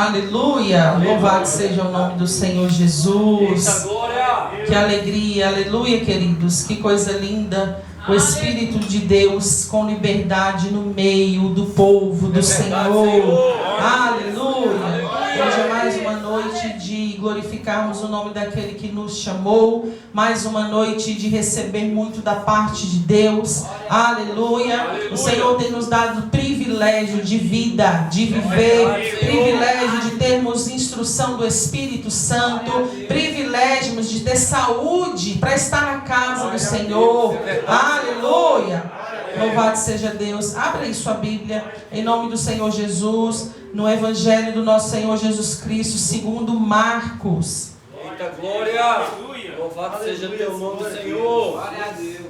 Aleluia, louvado seja o nome do Senhor Jesus. Que alegria, aleluia, queridos, que coisa linda. O Espírito de Deus com liberdade no meio do povo do Senhor. Aleluia. Hoje é mais uma noite de glorificarmos o nome daquele que nos chamou. Mais uma noite de receber muito da parte de Deus. Aleluia. O Senhor tem nos dado privilégio de vida, de viver. Privilégio de termos instrução do Espírito Santo. Privilégios de ter saúde para estar na casa do Senhor. Aleluia. Louvado seja Deus. Abra aí sua Bíblia, em nome do Senhor Jesus, no Evangelho do nosso Senhor Jesus Cristo, segundo Marcos. Eita glória! Louvado seja teu nome, Senhor. Glória a Deus.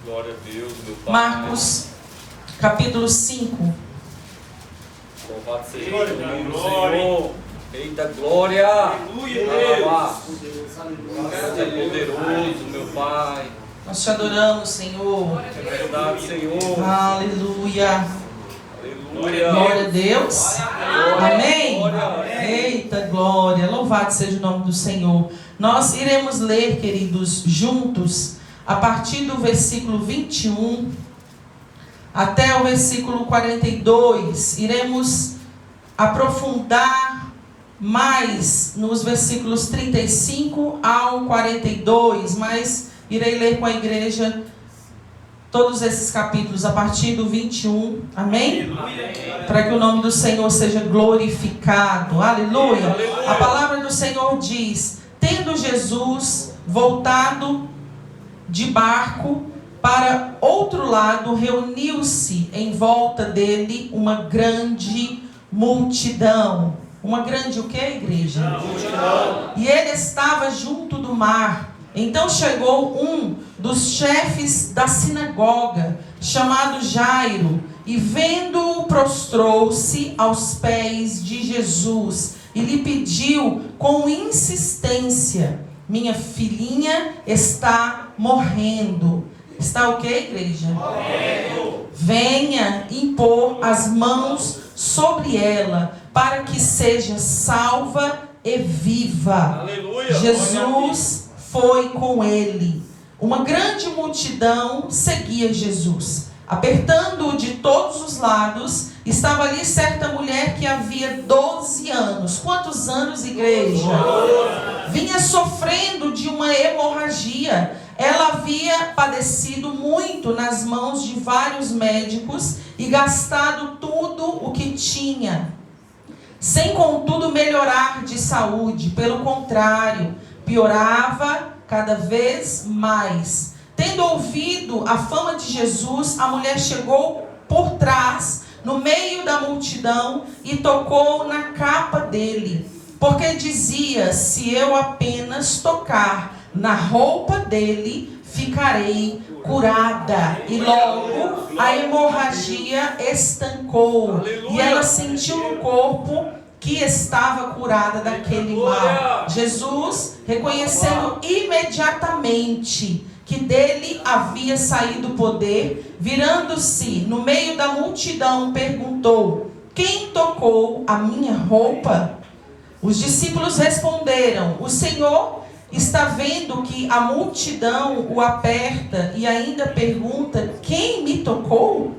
Glória a Deus, meu Pai. Marcos, capítulo 5. Louvado seja teu nome, Senhor. Eita glória! Aleluia! Deus é poderoso, meu Pai. Nós te adoramos, Senhor. É verdade, Senhor. Aleluia. Aleluia. Glória a Deus. Amém. Eita glória. Louvado seja o nome do Senhor. Nós iremos ler, queridos, juntos, a partir do versículo 21 até o versículo 42. Iremos aprofundar mais nos versículos 35 ao 42, mas irei ler com a igreja todos esses capítulos a partir do 21, amém? Para que o nome do Senhor seja glorificado, aleluia. A palavra do Senhor diz: tendo Jesus voltado de barco para outro lado, reuniu-se em volta dele uma grande multidão. Uma grande o que, igreja? Multidão. E ele estava junto do mar. Então chegou um dos chefes da sinagoga, chamado Jairo, e vendo-o, prostrou-se aos pés de Jesus e lhe pediu com insistência: minha filhinha está morrendo. Está o que, igreja? Morrendo. Venha impor as mãos sobre ela, para que seja salva e viva. Aleluia. Jesus foi com ele. Uma grande multidão seguia Jesus. Apertando-o de todos os lados, estava ali certa mulher que havia 12 anos. Quantos anos, igreja? Vinha sofrendo de uma hemorragia. Ela havia padecido muito nas mãos de vários médicos e gastado tudo o que tinha, sem contudo melhorar de saúde. Pelo contrário, piorava cada vez mais. Tendo ouvido a fama de Jesus, a mulher chegou por trás, no meio da multidão, e tocou na capa dele, porque dizia: se eu apenas tocar na roupa dele, ficarei curada. E logo a hemorragia estancou. Aleluia. E ela sentiu no corpo que estava curada daquele mal. Jesus, reconhecendo imediatamente que dele havia saído o poder, virando-se no meio da multidão, perguntou: quem tocou a minha roupa? Os discípulos responderam: o Senhor está vendo que a multidão o aperta e ainda pergunta: quem me tocou?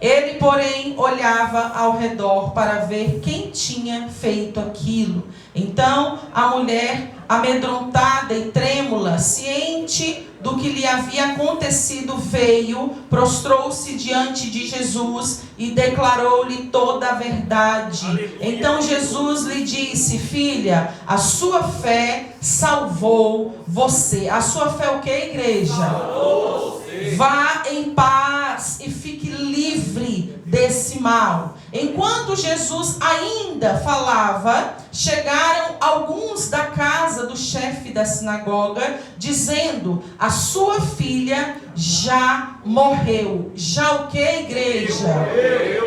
Ele, porém, olhava ao redor para ver quem tinha feito aquilo. Então a mulher, amedrontada e trêmula, ciente do que lhe havia acontecido, veio, prostrou-se diante de Jesus e declarou-lhe toda a verdade. Aleluia. Então Jesus lhe disse: filha, a sua fé salvou você. A sua fé o que, igreja? Salvou você. Vá em paz e fique livre desse mal. Enquanto Jesus ainda falava, chegaram alguns da casa do chefe da sinagoga, dizendo: a sua filha já morreu. Já o que, igreja?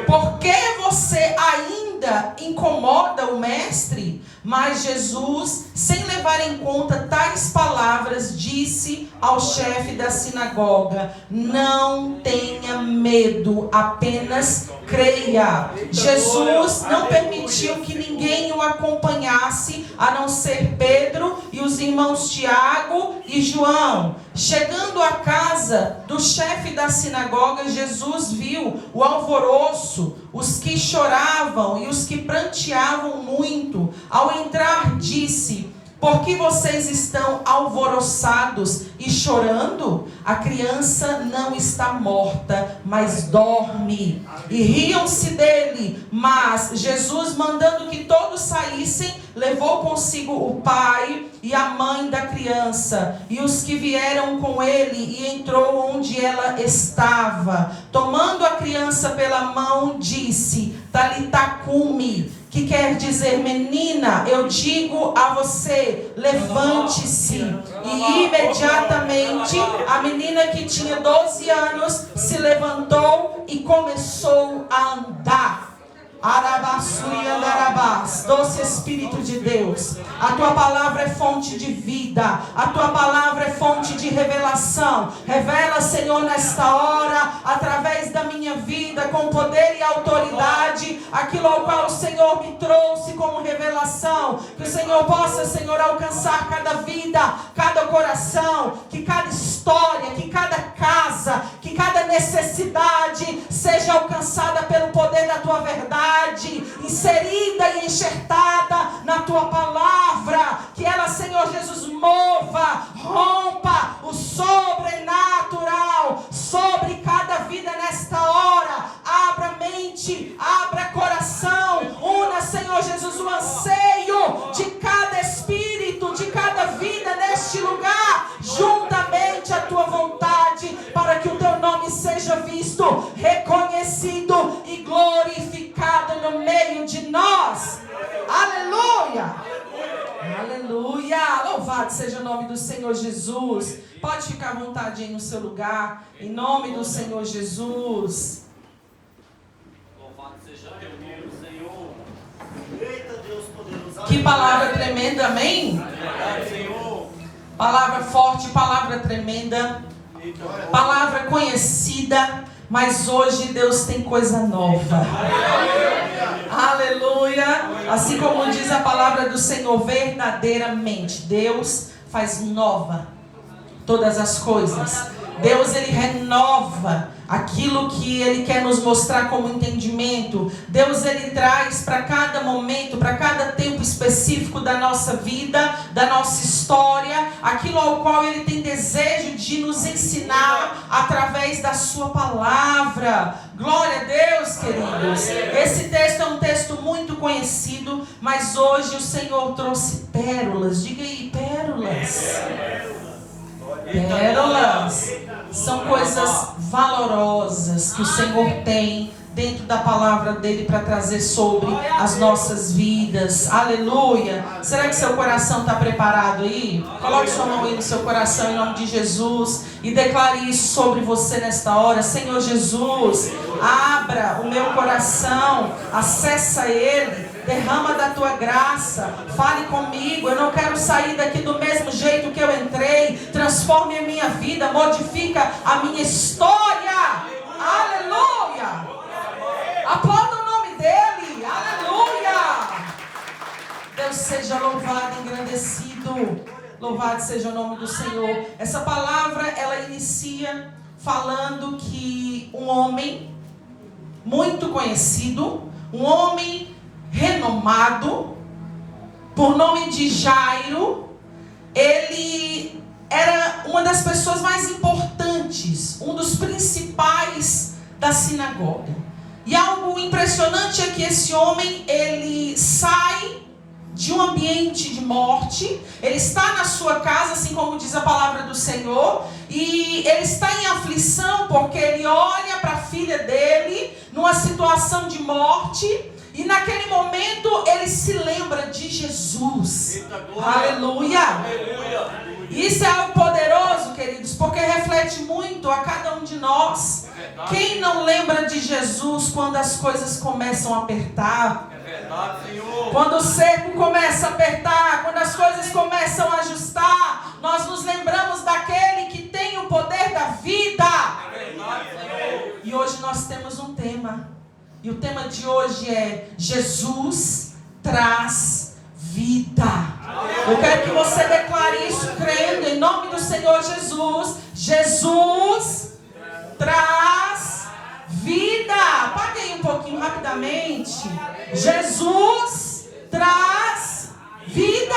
Por que você ainda incomoda o mestre? Mas Jesus, sem levar em conta tais palavras, disse ao chefe da sinagoga: não tenha medo, apenas creia. Jesus não permitiu que ninguém o acompanhasse, a não ser Pedro e os irmãos Tiago e João. Chegando à casa do chefe da sinagoga, Jesus viu o alvoroço, os que choravam e os que pranteavam muito. Ao entrar, disse: por que vocês estão alvoroçados e chorando? A criança não está morta, mas dorme. E riam-se dele. Mas Jesus, mandando que todos saíssem, levou consigo o pai e a mãe da criança e os que vieram com ele, e entrou onde ela estava. Tomando a criança pela mão, disse: Talitá cumi, que quer dizer: menina, eu digo a você, levante-se. E imediatamente a menina, que tinha 12 anos, se levantou e começou a andar. Arabassuriandarabás, doce Espírito de Deus, a tua palavra é fonte de vida, a tua palavra é fonte de revelação. Revela, Senhor, nesta hora, através da minha vida, com poder e autoridade, aquilo ao qual o Senhor me trouxe como revelação. Que o Senhor possa, Senhor, alcançar cada vida, cada coração, que cada história, que cada casa, que cada necessidade seja alcançada pelo poder da tua verdade, inserida e enxertada na tua palavra. Que ela, Senhor Jesus, mova, rompa o sobrenatural sobre cada vida nesta hora. Abra mente, abra coração, una, Senhor Jesus, o anseio de cada espírito, de cada vida neste lugar, juntamente à tua vontade, para que o teu nome seja visto, reconhecido e glorificado no meio de nós. Aleluia! Aleluia! Louvado seja o nome do Senhor Jesus. Pode ficar à vontade aí no seu lugar, em nome do Senhor Jesus. Louvado seja o teu nome, Senhor. Eita Deus poderoso. Que palavra tremenda, amém? Senhor. Palavra forte, palavra tremenda, palavra conhecida, mas hoje Deus tem coisa nova. Aleluia! Assim como diz a palavra do Senhor, verdadeiramente Deus faz nova todas as coisas. Deus, Ele renova aquilo que Ele quer nos mostrar como entendimento. Deus, Ele traz para cada momento, para cada tempo específico da nossa vida, da nossa história, aquilo ao qual Ele tem desejo de nos ensinar através da sua palavra. Glória a Deus, queridos. Esse texto é um texto muito conhecido, mas hoje o Senhor trouxe pérolas. Diga aí, pérolas. Pérolas são coisas valorosas que o Senhor tem dentro da palavra dele para trazer sobre as nossas vidas. Aleluia! Será que seu coração está preparado aí? Coloque sua mão aí no seu coração em nome de Jesus e declare isso sobre você nesta hora. Senhor Jesus, abra o meu coração, acessa ele, derrama da tua graça, fale comigo. Eu não quero sair daqui do mesmo jeito que eu entrei. Transforme a minha vida, modifica a minha história. Aleluia! Aplauda o nome dele. Aleluia! Deus seja louvado, engrandecido. Louvado seja o nome do Senhor. Essa palavra, ela inicia falando que um homem muito conhecido, um homem renomado, por nome de Jairo, ele era uma das pessoas mais importantes, um dos principais da sinagoga. E algo impressionante é que esse homem, ele sai de um ambiente de morte, ele está na sua casa, assim como diz a palavra do Senhor, e ele está em aflição porque ele olha para a filha dele numa situação de morte, E naquele momento ele se lembra de Jesus. Aleluia! Isso é algo poderoso, queridos, porque reflete muito a cada um de nós. Quem não lembra de Jesus quando as coisas começam a apertar? Quando o cerco começa a apertar, quando as coisas começam a ajustar, nós nos lembramos daquele que tem o poder da vida. E hoje nós temos um tema. E o tema de hoje é: Jesus traz vida. Eu quero que você declare isso crendo em nome do Senhor Jesus. Jesus traz vida. Apaga aí um pouquinho rapidamente. Jesus traz vida.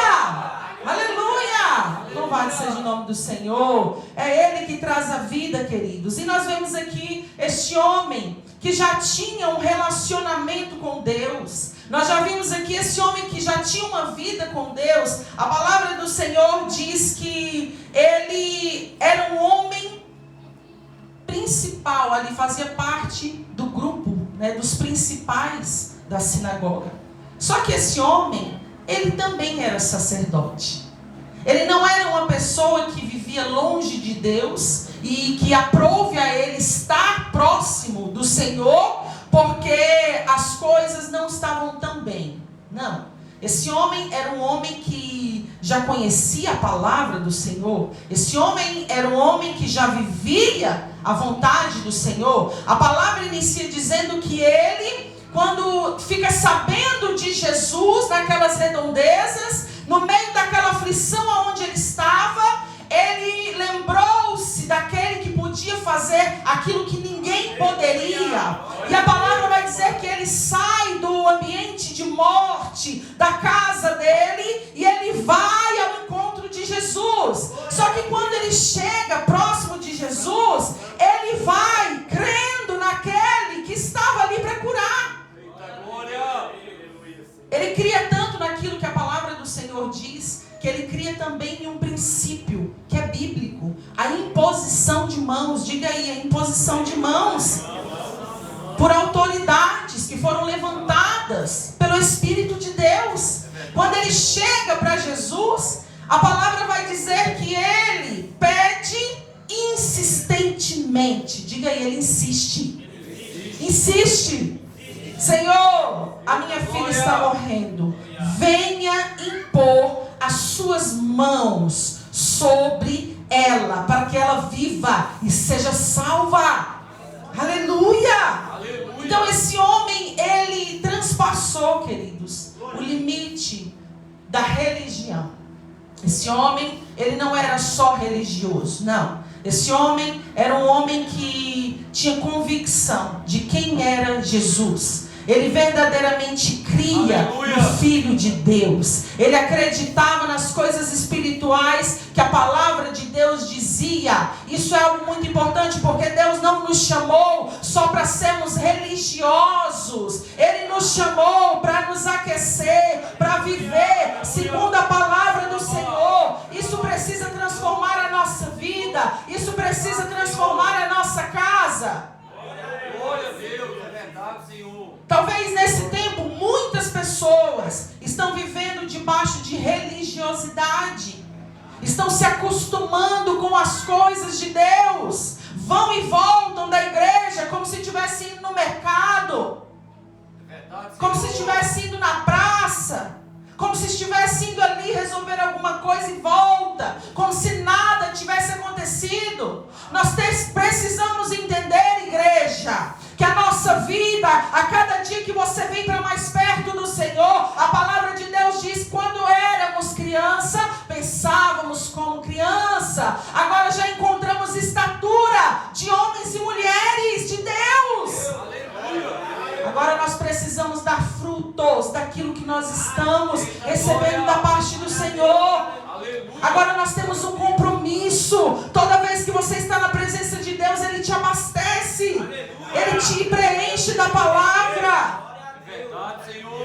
Aleluia! Louvado seja o nome do Senhor. É Ele que traz a vida, queridos. E nós vemos aqui este homem que já tinha um relacionamento com Deus. Nós já vimos aqui esse homem que já tinha uma vida com Deus. A palavra do Senhor diz que ele era um homem principal, ali fazia parte do grupo, dos principais da sinagoga. Só que esse homem, ele também era sacerdote. Ele não era uma pessoa que vivia longe de Deus e que aprove a ele estar próximo do Senhor porque as coisas não estavam tão bem. Não. Esse homem era um homem que já conhecia a palavra do Senhor. Esse homem era um homem que já vivia a vontade do Senhor. A palavra inicia dizendo que ele, quando fica sabendo de Jesus naquelas redondezas, no meio daquela aflição onde ele estava, ele lembrou-se daquele que podia fazer aquilo que ninguém poderia. E a palavra vai dizer que ele sai do ambiente de morte, da casa dele, e ele vai ao encontro de Jesus. Só que quando ele chega próximo de Jesus, ele vai crendo naquele que estava ali para curar. Ele cria tanto naquilo que a palavra do Senhor diz, que ele cria também em um princípio que é bíblico: a imposição de mãos. Diga aí, a imposição de mãos por autoridades que foram levantadas pelo Espírito de Deus. Quando ele chega para Jesus, a palavra vai dizer que ele pede insistentemente. Diga aí, ele insiste. Insiste. Senhor, a minha filha está morrendo. Venha impor as suas mãos sobre ela, para que ela viva e seja salva. Aleluia! Então esse homem, ele transpassou, queridos, o limite da religião. Esse homem, ele não era só religioso, não. Esse homem era um homem que tinha convicção de quem era Jesus. Ele verdadeiramente cria no Filho de Deus. Ele acreditava nas coisas espirituais que a palavra de Deus dizia. Isso é algo muito importante, porque Deus não nos chamou só para sermos religiosos. Ele nos chamou para nos aquecer, para viver segundo a palavra do Senhor. Isso precisa transformar a nossa vida. Isso precisa transformar a nossa casa. Glória a Deus, é verdade, Senhor. Talvez nesse tempo muitas pessoas estão vivendo debaixo de religiosidade. Estão se acostumando com as coisas de Deus. Vão e voltam da igreja como se estivesse indo no mercado. Como se estivesse indo na praça. Como se estivesse indo ali resolver alguma coisa e volta. Como se nada tivesse acontecido. Nós precisamos entender, igreja, que a nossa vida, a cada dia que você vem para mais perto do Senhor, a palavra de Deus diz: quando éramos criança, pensávamos como criança. Agora já encontramos estatura de homens e mulheres de Deus. Agora nós precisamos dar frutos daquilo que nós estamos recebendo da parte do Senhor. Agora nós temos um compromisso. Toda vez que você está na presença de Deus, Ele te abastece. Ele te preenche da palavra.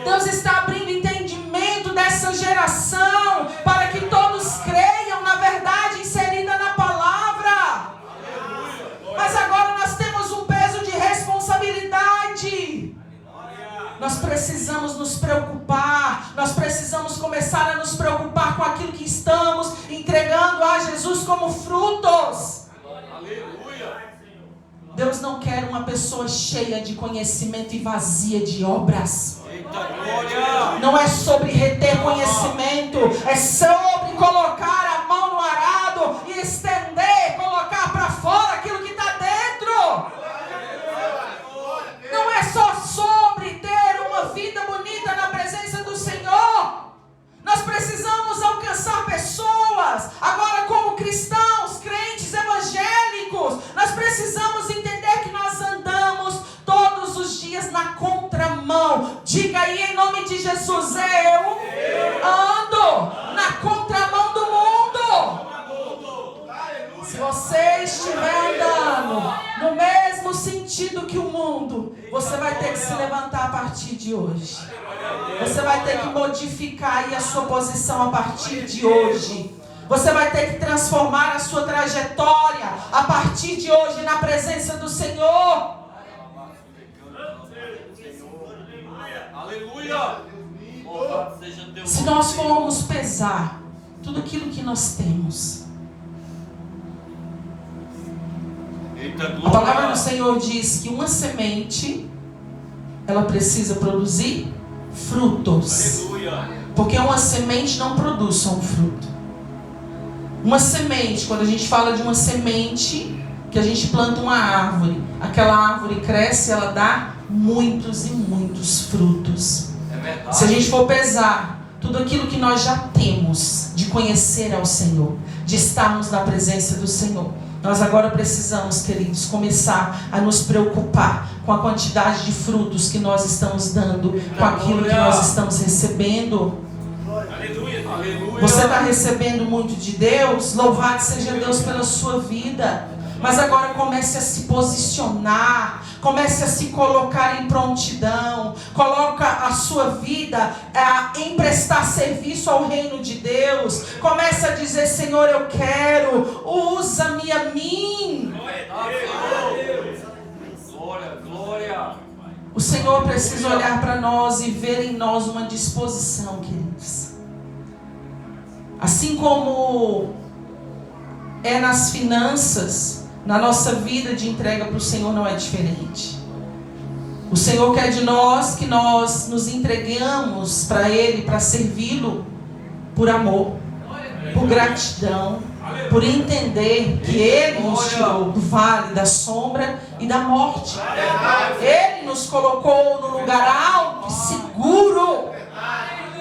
Deus está abrindo entendimento dessa geração para que todos creiam na verdade inserida na palavra. Mas agora nós temos um peso de responsabilidade. Nós precisamos nos preocupar. Nós precisamos começar a nos preocupar com aquilo que estamos entregando a Jesus como frutos. Aleluia. Deus não quer uma pessoa cheia de conhecimento e vazia de obras. Eita glória. Não é sobre reter conhecimento, é sobre colocar a mão no arado e estender, colocar para fora aquilo que está dentro. Não é só sobre ter uma vida bonita na presença do Senhor. Nós precisamos alcançar pessoas. Agora, como cristãos, crentes evangélicos, nós precisamos entender que nós andamos todos os dias na contramão. Diga aí em nome de Jesus: eu ando na contramão do mundo. Se você estiver andando no mesmo sentido que o mundo, você vai ter que se levantar a partir de hoje. Você vai ter que modificar aí a sua posição a partir de hoje. Você vai ter que transformar a sua trajetória a partir de hoje na presença do Senhor. Aleluia. Se nós formos pesar tudo aquilo que nós temos, a palavra do Senhor diz que uma semente, ela precisa produzir frutos. Porque uma semente não produz só um fruto. Uma semente, quando a gente fala de uma semente, que a gente planta uma árvore, aquela árvore cresce, ela dá muitos e muitos frutos. Se a gente for pesar tudo aquilo que nós já temos de conhecer ao Senhor, de estarmos na presença do Senhor, nós agora precisamos, queridos, começar a nos preocupar com a quantidade de frutos que nós estamos dando, com aquilo que nós estamos recebendo. Aleluia. Você está recebendo muito de Deus? Louvado seja Deus pela sua vida. Mas agora comece a se posicionar, comece a se colocar em prontidão, coloca a sua vida em prestar serviço ao reino de Deus. Comece a dizer: Senhor, eu quero, usa-me a mim. Glória. O Senhor precisa olhar para nós e ver em nós uma disposição, queridos. Assim como é nas finanças, na nossa vida de entrega para o Senhor não é diferente. O Senhor quer de nós que nós nos entregamos para Ele, para servi-lo por amor, por gratidão, por entender que Ele nos tirou do vale da sombra e da morte. Ele nos colocou no lugar alto e seguro.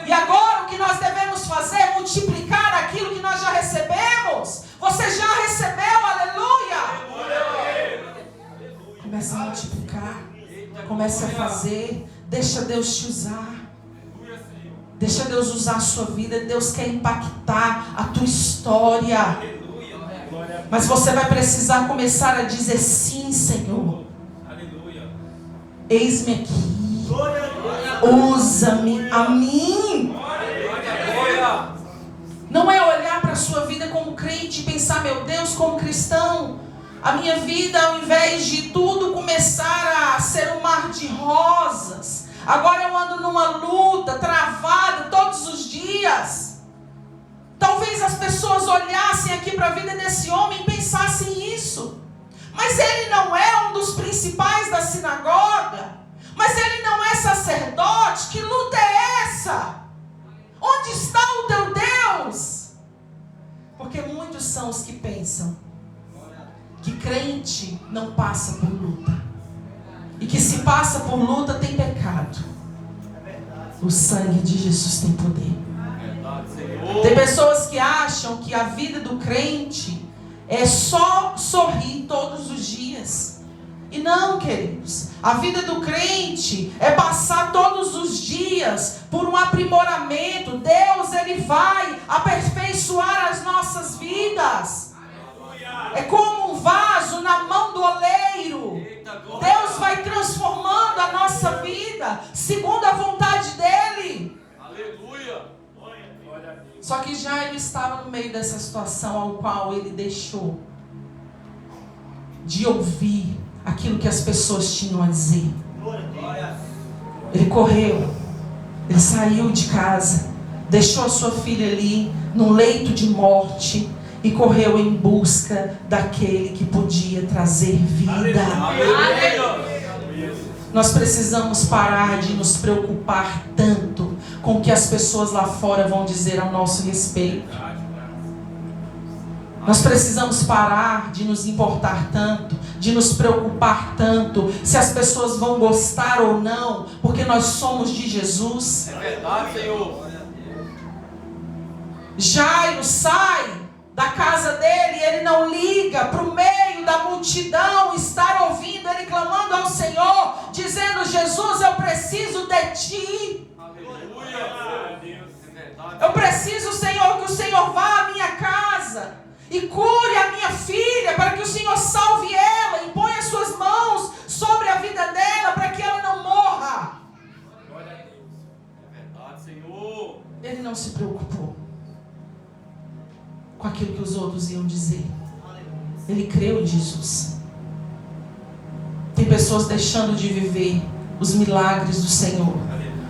E agora o que nós devemos fazer é multiplicar aquilo que nós já recebemos. Você já recebeu, aleluia! Comece a multiplicar, comece a fazer, deixa Deus te usar. Deixa Deus usar a sua vida. Deus quer impactar a tua história. Mas você vai precisar começar a dizer: sim, Senhor. Eis-me aqui. Usa-me a mim. Não é olhar para a sua vida como crente e pensar: meu Deus, como cristão, a minha vida, ao invés de tudo começar a ser um mar de rosas, agora eu ando numa luta travada todos os dias. Talvez as pessoas olhassem aqui para a vida desse homem e pensassem isso. Mas ele não é um dos principais da sinagoga. Mas ele não é sacerdote. Que luta é essa? Onde está o teu Deus? Porque muitos são os que pensam que crente não passa por luta. E que se passa por luta tem pecado. O sangue de Jesus tem poder. Tem pessoas que acham que a vida do crente é só sorrir todos os dias. E não, queridos. A vida do crente é passar todos os dias por um aprimoramento. Deus, Ele vai aperfeiçoar as nossas vidas. É como um vaso na mão do oleiro. Deus vai transformando a nossa vida segundo a vontade dEle. Aleluia. Só que Jairo estava no meio dessa situação ao qual ele deixou de ouvir aquilo que as pessoas tinham a dizer. Ele correu, ele saiu de casa, deixou a sua filha ali, num leito de morte, e correu em busca daquele que podia trazer vida. Nós precisamos parar de nos preocupar tanto com o que as pessoas lá fora vão dizer a nosso respeito. Nós precisamos parar de nos importar tanto, de nos preocupar tanto se as pessoas vão gostar ou não, porque nós somos de Jesus. É verdade, Senhor. Jairo sai da casa dele e ele não liga para o meio da multidão estar ouvindo ele clamando ao Senhor, dizendo: Jesus, eu preciso de ti. Eu preciso, Senhor, que o Senhor vá à minha casa e cure a minha filha, para que o Senhor salve ela e ponha as suas mãos sobre a vida dela, para que ela não morra. É verdade, Senhor. Ele não se preocupou com aquilo que os outros iam dizer. Ele creu em Jesus. Tem pessoas deixando de viver os milagres do Senhor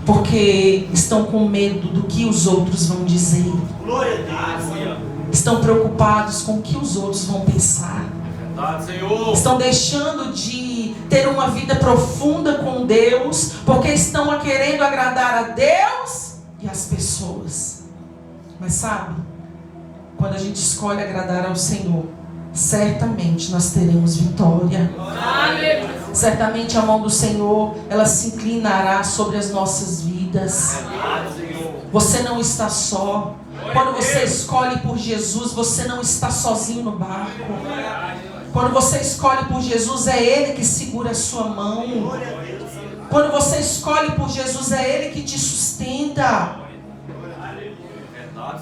porque estão com medo do que os outros vão dizer. Glória a Deus. Estão preocupados com o que os outros vão pensar. É verdade, Senhor. Estão deixando de ter uma vida profunda com Deus porque estão querendo agradar a Deus e as pessoas. Mas sabe, quando a gente escolhe agradar ao Senhor, certamente nós teremos vitória. Certamente a mão do Senhor, ela se inclinará sobre as nossas vidas. Você não está só. Quando você escolhe por Jesus, você não está sozinho no barco. Quando você escolhe por Jesus, é Ele que segura a sua mão. Quando você escolhe por Jesus, é Ele que te sustenta.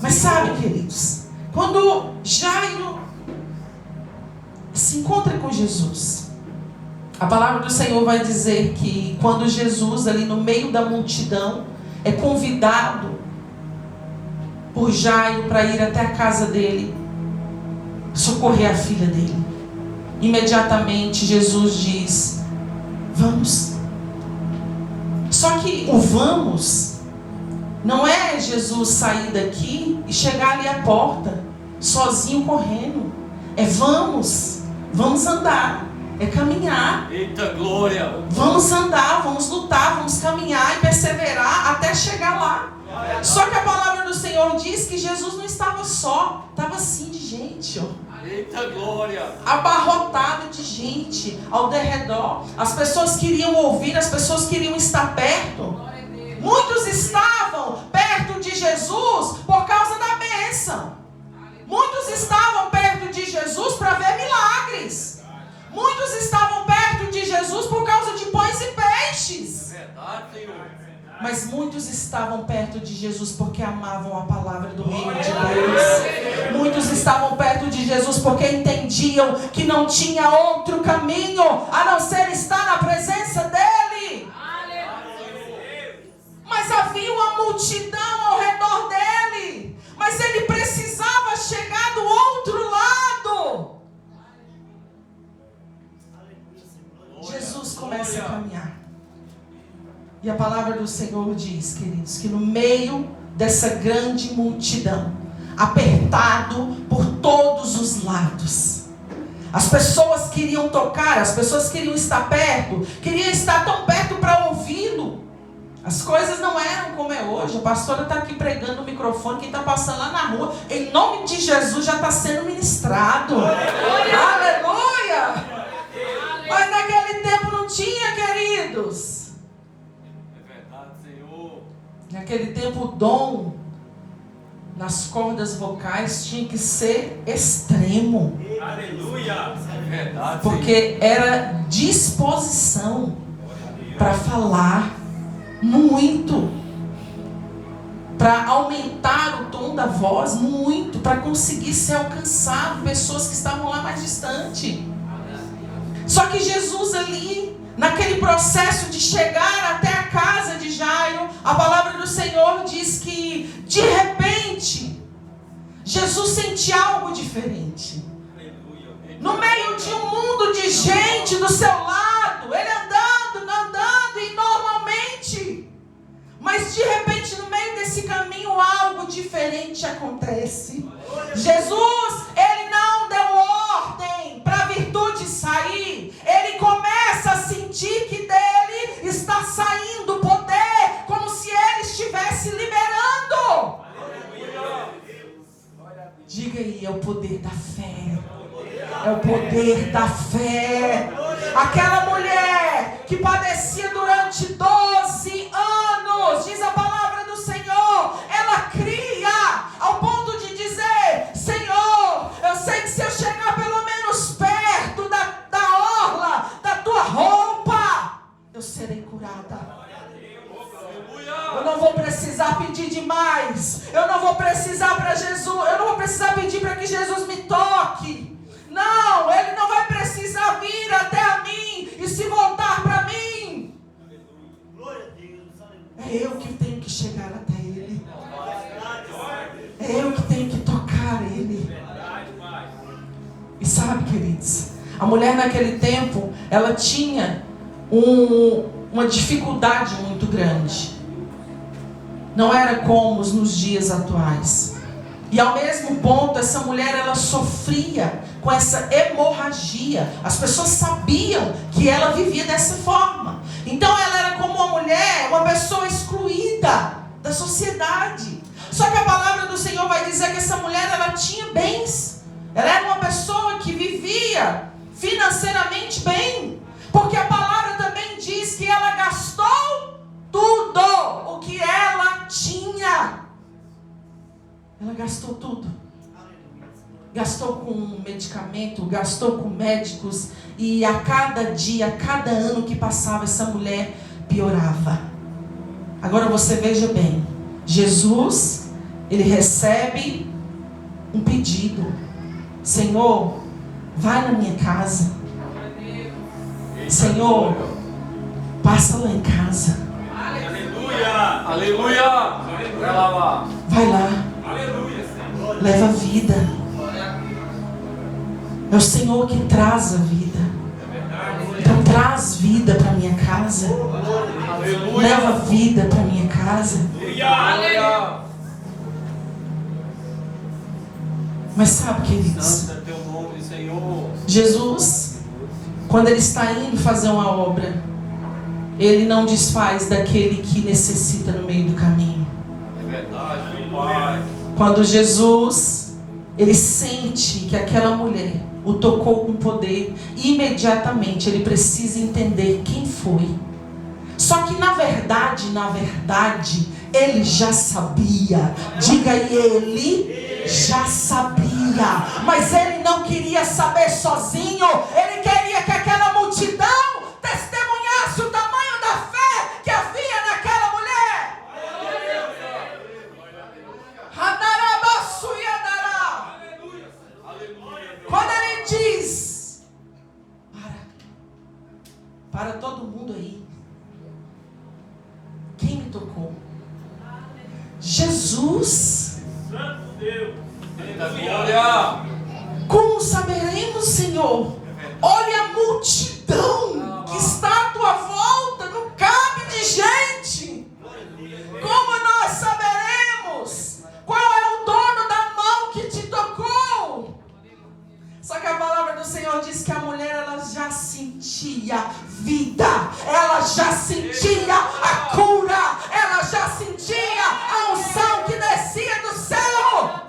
Mas sabe, queridos, quando Jairo se encontra com Jesus, a palavra do Senhor vai dizer que quando Jesus, ali no meio da multidão, é convidado por Jairo para ir até a casa dele, socorrer a filha dele, imediatamente Jesus diz: vamos. Só que o vamos não é Jesus sair daqui e chegar ali à porta sozinho correndo. É vamos andar, é caminhar. Eita glória! Vamos andar, vamos lutar, vamos caminhar e perseverar até chegar lá. Só que a palavra do Senhor diz que Jesus não estava só, estava assim de gente, ó. Eita glória! Abarrotado de gente ao derredor. As pessoas queriam ouvir, as pessoas queriam estar perto. Muitos estavam perto de Jesus por causa da bênção. Muitos estavam perto de Jesus para ver milagres. Muitos estavam perto de Jesus por causa de pães e peixes. É verdade, Senhor. Mas muitos estavam perto de Jesus porque amavam a palavra do reino de Deus. Muitos estavam perto de Jesus porque entendiam que não tinha outro caminho a não ser estar na presença dele. Mas havia uma multidão ao redor dele. Mas ele precisava chegar do outro lado. Jesus começa a caminhar. E a palavra do Senhor diz, queridos, que no meio dessa grande multidão, apertado por todos os lados, as pessoas queriam tocar, as pessoas queriam estar perto, queriam estar tão perto para ouvi-lo. As coisas não eram como é hoje. A pastora está aqui pregando no microfone, quem está passando lá na rua, em nome de Jesus, já está sendo ministrado. Aleluia! Mas naquele tempo não tinha, queridos. Naquele tempo o dom nas cordas vocais tinha que ser extremo. Aleluia! É verdade. Porque era disposição para falar muito, para aumentar o tom da voz muito, para conseguir ser alcançado pessoas que estavam lá mais distante. Só que Jesus ali, naquele processo de chegar até a casa de Jairo, a palavra do Senhor diz que, de repente, Jesus sente algo diferente. No meio de um mundo de gente do seu lado, ele andando, e normalmente, Mas de repente, no meio desse caminho, algo diferente acontece. Jesus, ele não deu ordem para a virtude sair. Ele começa a sentir que dele está saindo poder, como se ele estivesse liberando. Diga aí, é o poder da fé. É o poder da fé. Aquela mulher que padecia durante 12 anos, diz a palavra do Senhor, ela cria ao ponto de dizer: Senhor, eu sei que se eu chegar pelo menos perto da orla da tua roupa, eu serei curada. Eu não vou precisar pedir demais. Eu não vou precisar para Jesus. Eu não vou precisar pedir para que Jesus me toque. Não, ele não vai precisar vir até a mim e se voltar para mim. É eu que tenho que chegar até ele. É eu que tenho que tocar ele. E sabe, queridos, a mulher naquele tempo, ela tinha uma dificuldade muito grande. Não era como nos dias atuais. E ao mesmo ponto, essa mulher, ela sofria com essa hemorragia. As pessoas sabiam que ela vivia dessa forma. Então ela era como uma mulher, uma pessoa excluída da sociedade. Só que a palavra do Senhor vai dizer que essa mulher, ela tinha bens. Ela era uma pessoa que vivia financeiramente bem. Porque a palavra também diz que ela gastou tudo o que ela tinha. Ela gastou tudo. Gastou com medicamento, gastou com médicos. E a cada dia, a cada ano que passava, essa mulher piorava. Agora você veja bem. Jesus, ele recebe um pedido. Senhor, vai na minha casa. Senhor, passa lá em casa. Aleluia! Aleluia! Vai lá. Aleluia! Leva vida. É o Senhor que traz a vida. Então traz vida para minha casa. Aleluia! Leva vida para minha casa. Aleluia! Mas sabe, queridos, Santo é teu nome, Senhor. Jesus, quando ele está indo fazer uma obra, ele não desfaz daquele que necessita no meio do caminho. É verdade, meu Pai. Quando Jesus, ele sente que aquela mulher o tocou com poder, imediatamente ele precisa entender quem foi. Só que na verdade, ele já sabia. Diga aí, ele já sabia. Mas ele não queria saber sozinho. Ele queria que aquela multidão testemunhasse o tamanho da fé que havia naquela mulher. Quando ele diz: para todo mundo aí, quem me tocou? Jesus. Santo Deus. Glória. Como saberemos, Senhor? Olha a multidão que está à tua volta, não cabe de gente. Como nós saberemos qual é o dono da mão que te tocou? Só que a palavra do Senhor diz que a mulher, ela já sentia vida, ela já sentia a cura, ela já sentia a unção que descia do céu.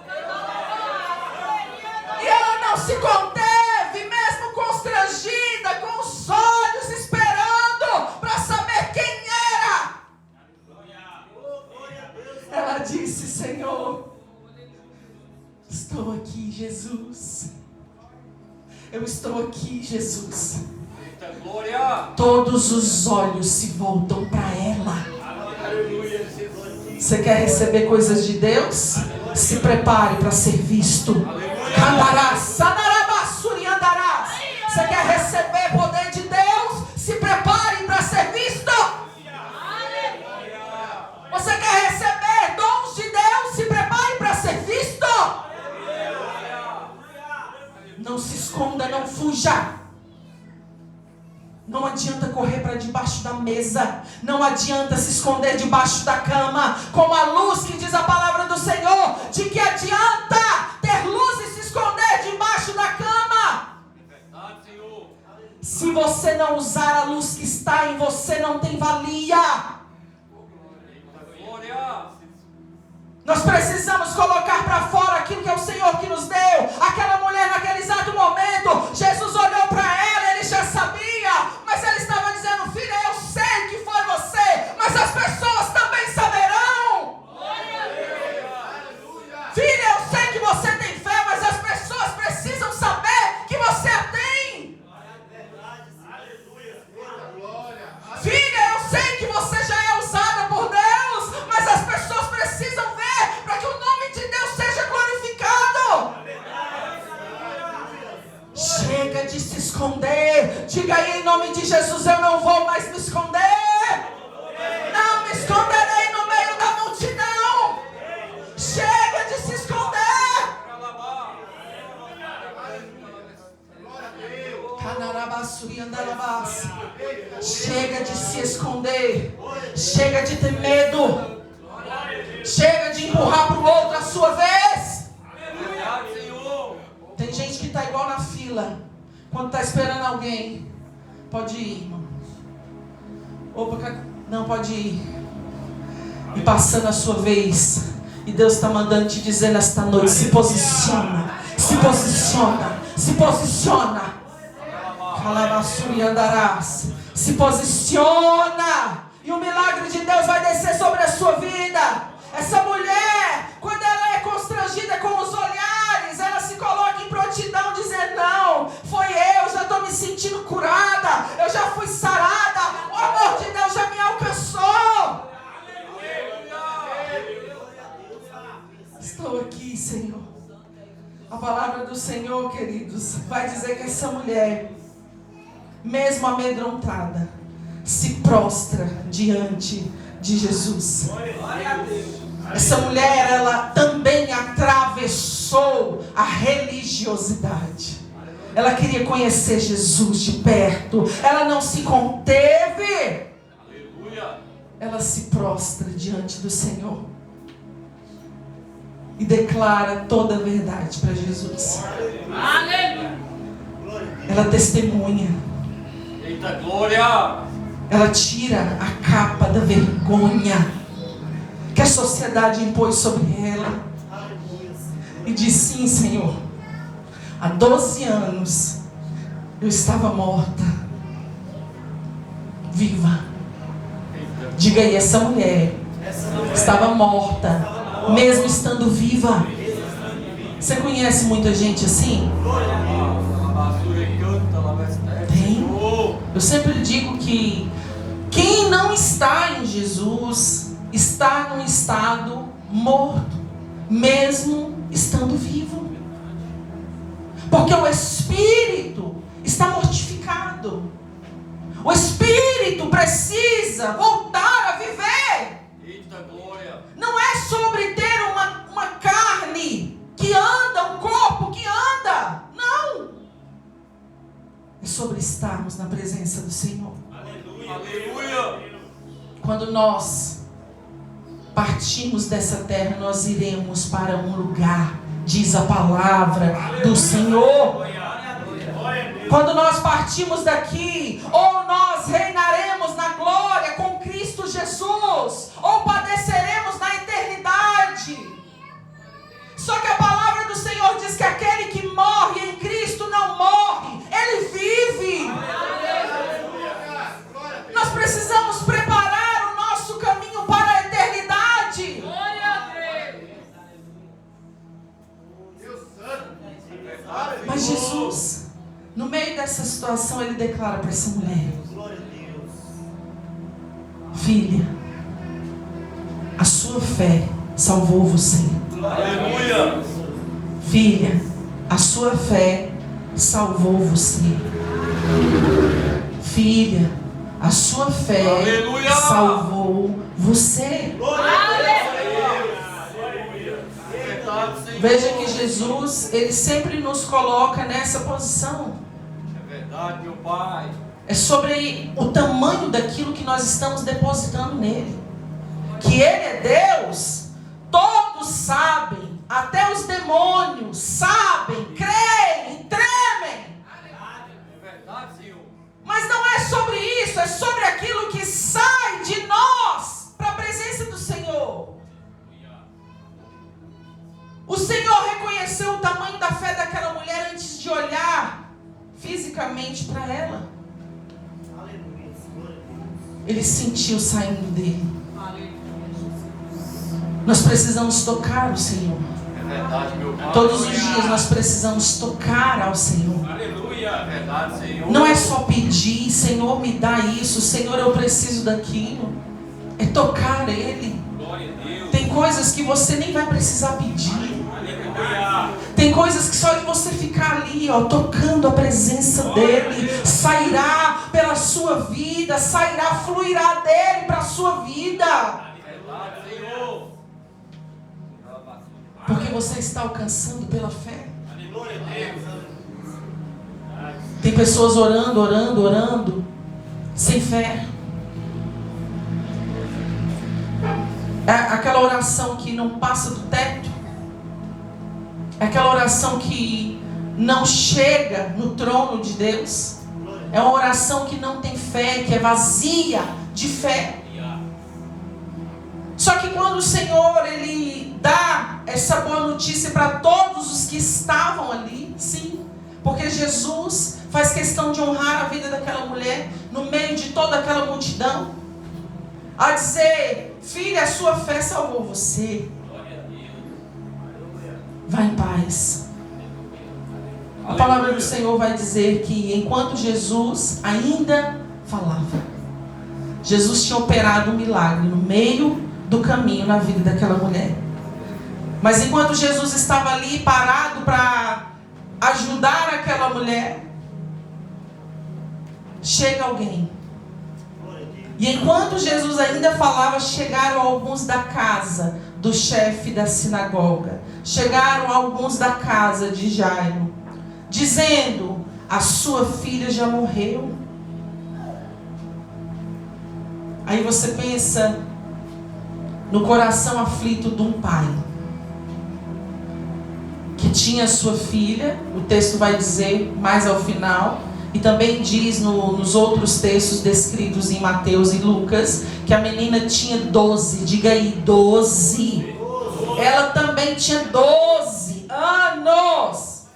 E ela não se conteve, mesmo constrangida, com os olhos esperando para saber quem era. Ela disse: Senhor, estou aqui, Jesus. Eu estou aqui, Jesus. Glória. Todos os olhos se voltam para ela. Você quer receber coisas de Deus? Se prepare para ser visto. Você quer receber poder de Deus? Se prepare para ser visto. Você quer receber dons de Deus? Se prepare para ser visto. Não se esconda, não fuja. Não adianta correr para debaixo da mesa. Não adianta se esconder debaixo da cama. Como a luz que diz a palavra do Senhor. De que adianta ter luz e se esconder debaixo da cama? Se você não usar a luz que está em você, não tem valia. Nós precisamos colocar para fora aquilo que é o Senhor que nos deu. Aquela mulher naquele exato momento, Jesus olhou para ela, ele já sabia, mas ele estava dizendo: filha, eu sei que foi você, mas as pessoas também saberão. Filha, eu sei que você tem fé, mas as pessoas precisam saber que você a tem. Filha, eu sei que você já é usada por Deus, mas as pessoas precisam ver para que o nome de Deus seja glorificado. Chega de se esconder. Diga aí em nome de Jesus: eu não vou mais me esconder. Não me esconderei no meio da multidão. Chega de se esconder. Chega de se esconder. Chega de ter medo. Chega de empurrar para o outro a sua vez. Tem gente que está igual na fila. Quando está esperando alguém. Pode ir, irmão. Opa, não, pode ir. E passando a sua vez. E Deus está mandando te dizer nesta noite: se posiciona. Se posiciona. Se posiciona. Se posiciona. E o milagre de Deus vai descer sobre a sua vida. Essa mulher, quando ela é constrangida com os olhares, ela se coloca em prontidão, dizendo: não, foi eu, já estou me sentindo curada, eu já fui sarada, o amor de Deus já me alcançou. Estou aqui, Senhor. A palavra do Senhor, queridos, vai dizer que essa mulher, mesmo amedrontada, se prostra diante de Jesus. Essa mulher, ela também atravessou a religiosidade. Ela queria conhecer Jesus de perto. Ela não se conteve. Ela se prostra diante do Senhor e declara toda a verdade para Jesus. Ela testemunha. Eita glória! Ela tira a capa da vergonha que a sociedade impôs sobre ela. E diz: sim, Senhor, há 12 anos eu estava morta, viva. Diga aí, essa mulher estava morta, mesmo estando viva. Você conhece muita gente assim? Tem. Eu sempre digo que quem não está em Jesus está num estado morto, mesmo estando vivo. Porque o espírito está mortificado. O espírito precisa voltar a viver. Eita glória! Não é sobre ter uma carne que anda, um corpo que anda. Não. É sobre estarmos na presença do Senhor. Aleluia! Quando nós partimos dessa terra, nós iremos para um lugar, diz a palavra do Senhor. Quando nós partimos daqui, ou nós reinaremos na glória com Cristo Jesus, ou padeceremos na eternidade. Só que a palavra do Senhor diz que aquele que morre em Cristo não morre, ele vive. Nós precisamos preparar o nosso caminho para a eternidade. Mas Jesus, no meio dessa situação, ele declara para essa mulher: filha, a sua fé salvou você. Aleluia! Filha, a sua fé salvou você. Filha, a sua fé Aleluia! salvou você. Veja que Jesus, ele sempre nos coloca nessa posição. É verdade, meu Pai. É sobre o tamanho daquilo que nós estamos depositando nele. Que ele é Deus, todos sabem, até os demônios sabem, creem, tremem. Mas não é sobre isso, é sobre aquilo que sai de nós para a presença do Senhor. O Senhor reconheceu o tamanho da fé daquela mulher antes de olhar fisicamente para ela. Ele sentiu saindo dele. Nós precisamos tocar o Senhor. É verdade, meu Pai. Todos os dias nós precisamos tocar ao Senhor. Aleluia. É verdade, Senhor. Não é só pedir, Senhor, me dá isso, Senhor, eu preciso daquilo. É tocar Ele. Glória a Deus. Tem coisas que você nem vai precisar pedir. Aleluia. Tem coisas que só de você ficar ali, ó, tocando a presença dEle, sairá pela sua vida, sairá, fluirá dEle para a sua vida. É verdade, Senhor. Porque você está alcançando pela fé. Glória a Deus. Tem pessoas orando, sem fé. É aquela oração que não passa do teto. É aquela oração que não chega no trono de Deus. É uma oração que não tem fé, que é vazia de fé. Só que quando o Senhor, Ele dá essa boa notícia para todos os que estavam ali, sim, porque Jesus faz questão de honrar a vida daquela mulher no meio de toda aquela multidão, a dizer: filha, a sua fé salvou você. Vá em paz. A palavra do Senhor vai dizer que enquanto Jesus ainda falava, Jesus tinha operado um milagre no meio do caminho na vida daquela mulher. Mas enquanto Jesus estava ali parado para ajudar aquela mulher, chega alguém. E enquanto Jesus ainda falava, chegaram alguns da casa do chefe da sinagoga. Chegaram alguns da casa de Jairo, dizendo: a sua filha já morreu. Aí você pensa no coração aflito de um pai que tinha sua filha. O texto vai dizer mais ao final, e também diz nos outros textos descritos em Mateus e Lucas, que a menina tinha 12, diga aí, 12. Ela também tinha 12 anos.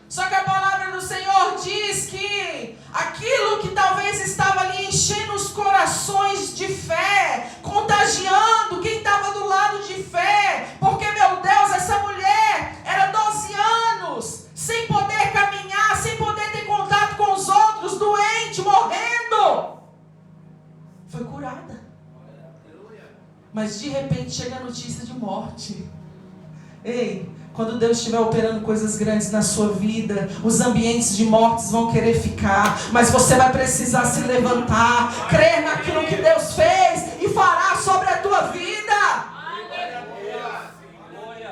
Só que a palavra do Senhor diz que aquilo que talvez estava ali enchendo os corações de fé, contagiando quem estava do lado de fé, porque, meu Deus, essa mulher era 12 anos, sem poder caminhar, sem poder ter contato com os outros, doente, morrendo, foi curada. Mas de repente chega a notícia de morte. Ei, quando Deus estiver operando coisas grandes na sua vida, os ambientes de mortes vão querer ficar, mas você vai precisar se levantar, crer naquilo que Deus fez e fará sobre a tua vida.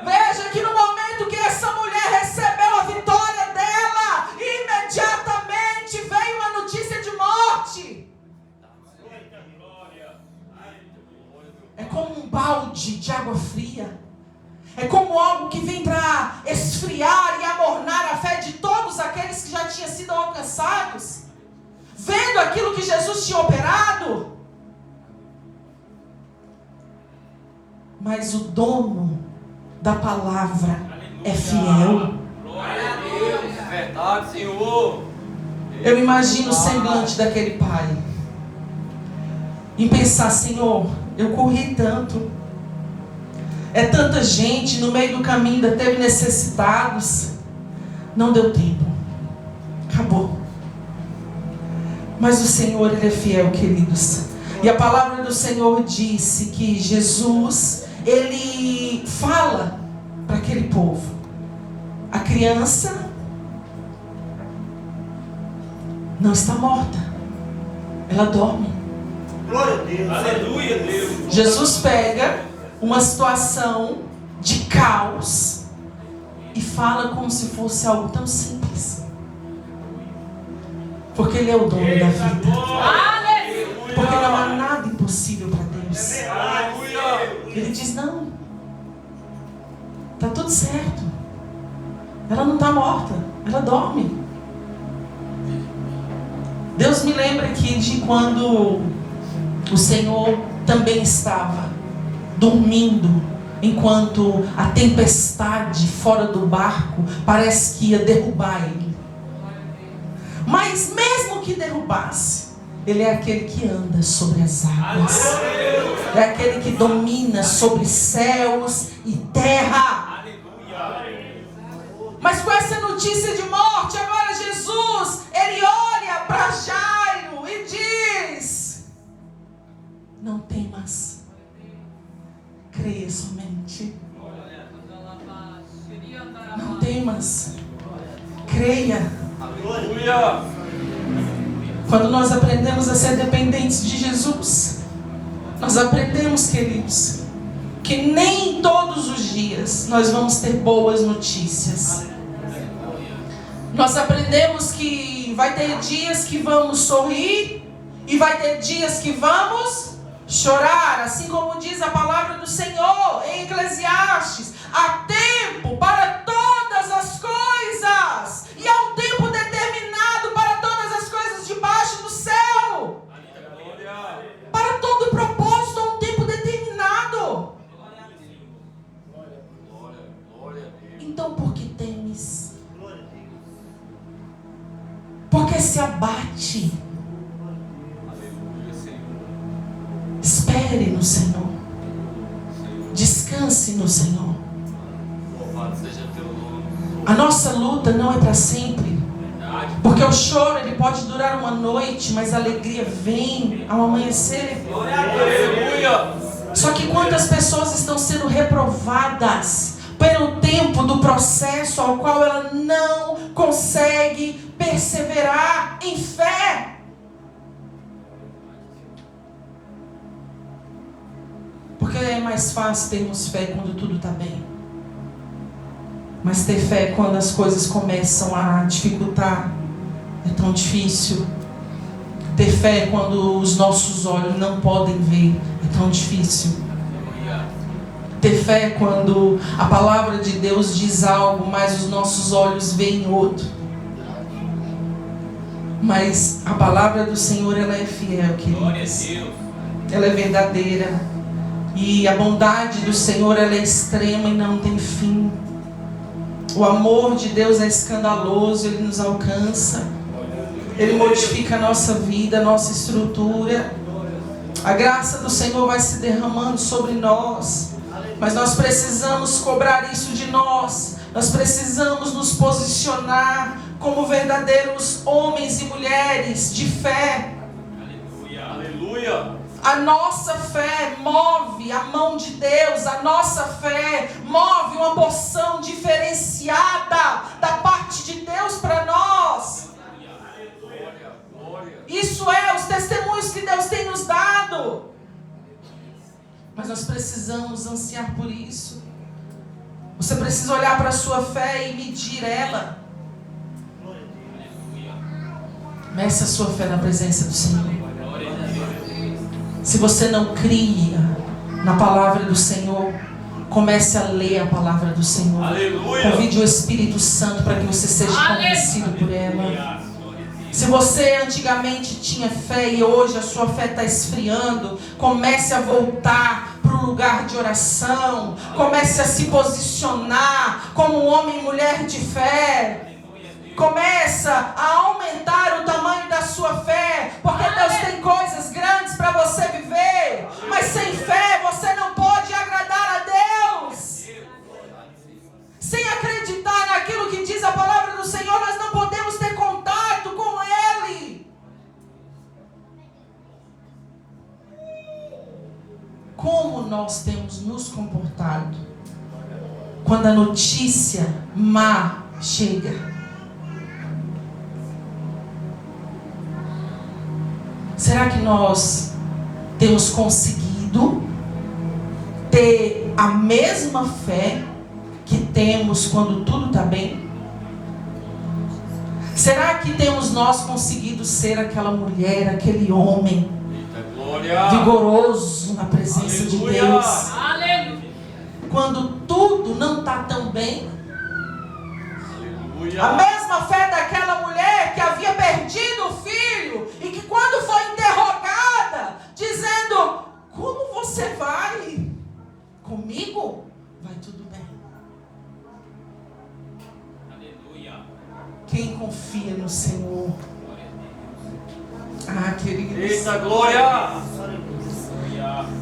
Veja que no momento que essa mulher recebeu a vitória dela, imediatamente veio a notícia de morte. É como um balde de água fria. É como algo que vem para esfriar e amornar a fé de todos aqueles que já tinham sido alcançados, vendo aquilo que Jesus tinha operado. Mas o dono da palavra é fiel. Glória a Deus. É verdade, Senhor. Eu imagino o semblante daquele pai em pensar: Senhor, eu corri tanto, é tanta gente, no meio do caminho ainda teve necessitados, não deu tempo, acabou. Mas o Senhor, Ele é fiel, queridos. E a palavra do Senhor disse que Jesus, Ele fala para aquele povo: a criança não está morta, ela dorme. Glória a Deus. Aleluia, Deus. Jesus pega uma situação de caos e fala como se fosse algo tão simples. Porque Ele é o dono da vida. Porque não há nada impossível para Deus. Ele diz: não, está tudo certo. Ela não está morta, ela dorme. Deus me lembra aqui de quando o Senhor também estava dormindo, enquanto a tempestade fora do barco parece que ia derrubar Ele. Mas mesmo que derrubasse, Ele é aquele que anda sobre as águas. É aquele que domina sobre céus e terra. Mas com essa notícia de morte, agora Jesus, Ele olha para Jairo e diz: não temas, creia somente. Não temas, creia. Quando nós aprendemos a ser dependentes de Jesus, nós aprendemos, queridos, que nem todos os dias nós vamos ter boas notícias. Nós aprendemos que vai ter dias que vamos sorrir e vai ter dias que vamos chorar, assim como diz a palavra do Senhor em Eclesiastes: há tempo para todas as coisas e há um tempo determinado para todas as coisas debaixo do céu. Para todo propósito há um tempo determinado. Então por que temes? Por que se abate? Espere no Senhor. Descanse no Senhor. A nossa luta não é para sempre. Porque o choro ele pode durar uma noite, mas a alegria vem ao amanhecer. Só que quantas pessoas estão sendo reprovadas pelo tempo do processo ao qual ela não consegue perseverar em fé. Porque é mais fácil termos fé quando tudo está bem. Mas ter fé quando as coisas começam a dificultar é tão difícil. Ter fé quando os nossos olhos não podem ver é tão difícil. Ter fé quando a palavra de Deus diz algo, mas os nossos olhos veem outro. Mas a palavra do Senhor, ela é fiel, queridos. Ela é verdadeira. E a bondade do Senhor, ela é extrema e não tem fim. O amor de Deus é escandaloso, Ele nos alcança. Ele modifica a nossa vida, a nossa estrutura. A graça do Senhor vai se derramando sobre nós. Mas nós precisamos cobrar isso de nós. Nós precisamos nos posicionar como verdadeiros homens e mulheres de fé. Aleluia, aleluia. A nossa fé move a mão de Deus. A nossa fé move uma porção diferenciada da parte de Deus para nós. Isso é os testemunhos que Deus tem nos dado. Mas nós precisamos ansiar por isso. Você precisa olhar para a sua fé e medir ela. Meça a sua fé na presença do Senhor. Se você não cria na palavra do Senhor, comece a ler a palavra do Senhor. Aleluia. Convide o Espírito Santo para que você seja convencido por ela. Se você antigamente tinha fé e hoje a sua fé está esfriando, comece a voltar para o lugar de oração. Comece a se posicionar como um homem e mulher de fé. Começa a aumentar o tamanho da sua fé, porque Deus tem coisas grandes para você viver. Mas sem fé você não pode agradar a Deus. Sem acreditar naquilo que diz a palavra do Senhor, nós não podemos ter contato com Ele. Como nós temos nos comportado quando a notícia má chega? Será que nós temos conseguido ter a mesma fé que temos quando tudo está bem? Será que temos nós conseguido ser aquela mulher, aquele homem vigoroso na presença de Deus? Quando tudo não está tão bem. A mesma fé daquela mulher que havia perdido o filho e que quando foi interrogada, dizendo: como você vai? Comigo vai tudo bem. Quem confia no Senhor? Ah, queridos. Eita glória!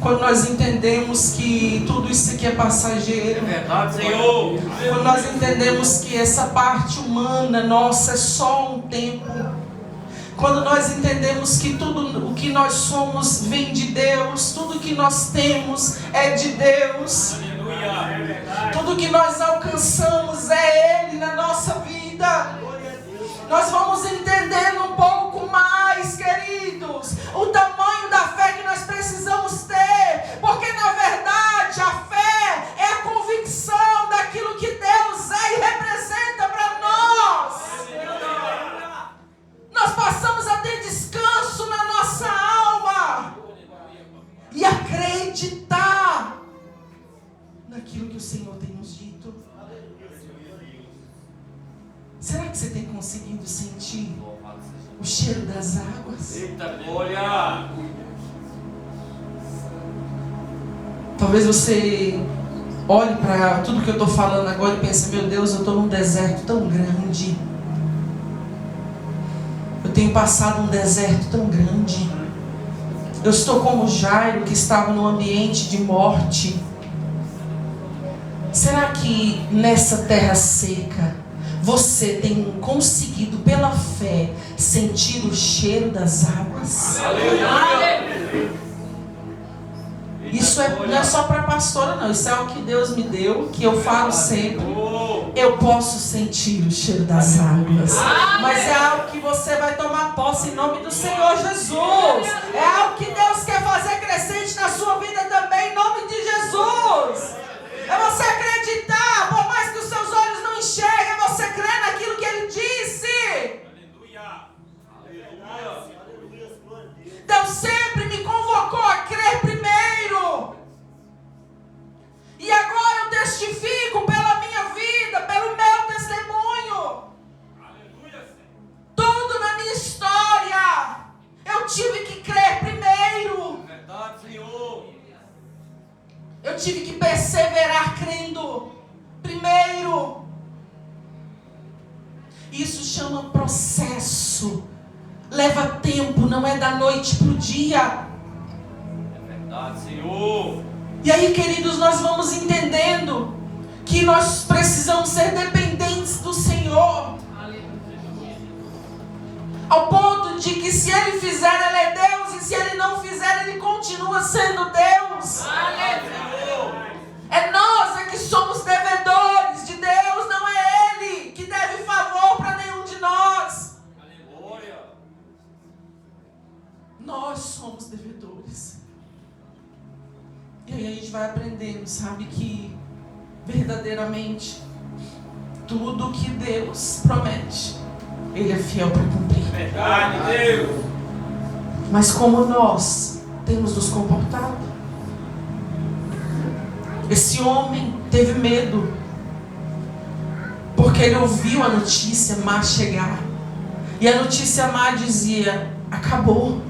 Quando nós entendemos que tudo isso aqui é passageiro. É verdade, Senhor. Quando nós entendemos que essa parte humana nossa é só um tempo. Quando nós entendemos que tudo o que nós somos vem de Deus, tudo que nós temos é de Deus. Tudo que nós alcançamos é Ele na nossa vida. Nós vamos entendendo um pouco mais, queridos, o tamanho da fé que nós precisamos ter, porque na verdade a fé é a convicção daquilo que Deus é e representa para nós. Nós passamos a ter descanso na nossa alma e acreditar naquilo que o Senhor tem nos dito. Será que você tem conseguido sentir o cheiro das águas? Eita glória! Talvez você olhe para tudo que eu estou falando agora e pense: meu Deus, eu estou num deserto tão grande. Eu tenho passado um deserto tão grande. Eu estou como Jairo, que estava num ambiente de morte. Será que nessa terra seca você tem conseguido pela fé sentir o cheiro das águas? Aleluia! Isso não é só para pastora, não. Isso é o que Deus me deu, que eu falo sempre. Eu posso sentir o cheiro das águas, mas é algo que você vai tomar posse em nome do Senhor Jesus. É algo que Deus quer fazer crescente na sua vida também, em nome de Jesus. É você acreditar, por mais que os seus olhos não enxerguem, é você crer naquilo que Ele disse. Deus sempre me convocou a crer primeiro. E agora eu testifico pela minha vida, pelo meu testemunho. Tudo na minha história eu tive que crer primeiro. Verdade, Senhor. Eu tive que perseverar crendo primeiro. Isso chama processo. Leva tempo, não é da noite para o dia. É verdade, Senhor. E aí, queridos, nós vamos entendendo que nós precisamos ser dependentes do Senhor. Ao ponto de que se Ele fizer, Ele é Deus. E se Ele não fizer, Ele continua sendo Deus. É nós que somos devedores de Deus. Não é Ele que deve favor para nenhum de nós. Nós somos devedores. E aí a gente vai aprendendo, sabe, que verdadeiramente tudo que Deus promete, Ele é fiel para cumprir. Verdade, Deus. Mas como nós temos nos comportado? Esse homem teve medo, porque ele ouviu a notícia má chegar. E a notícia má dizia: acabou,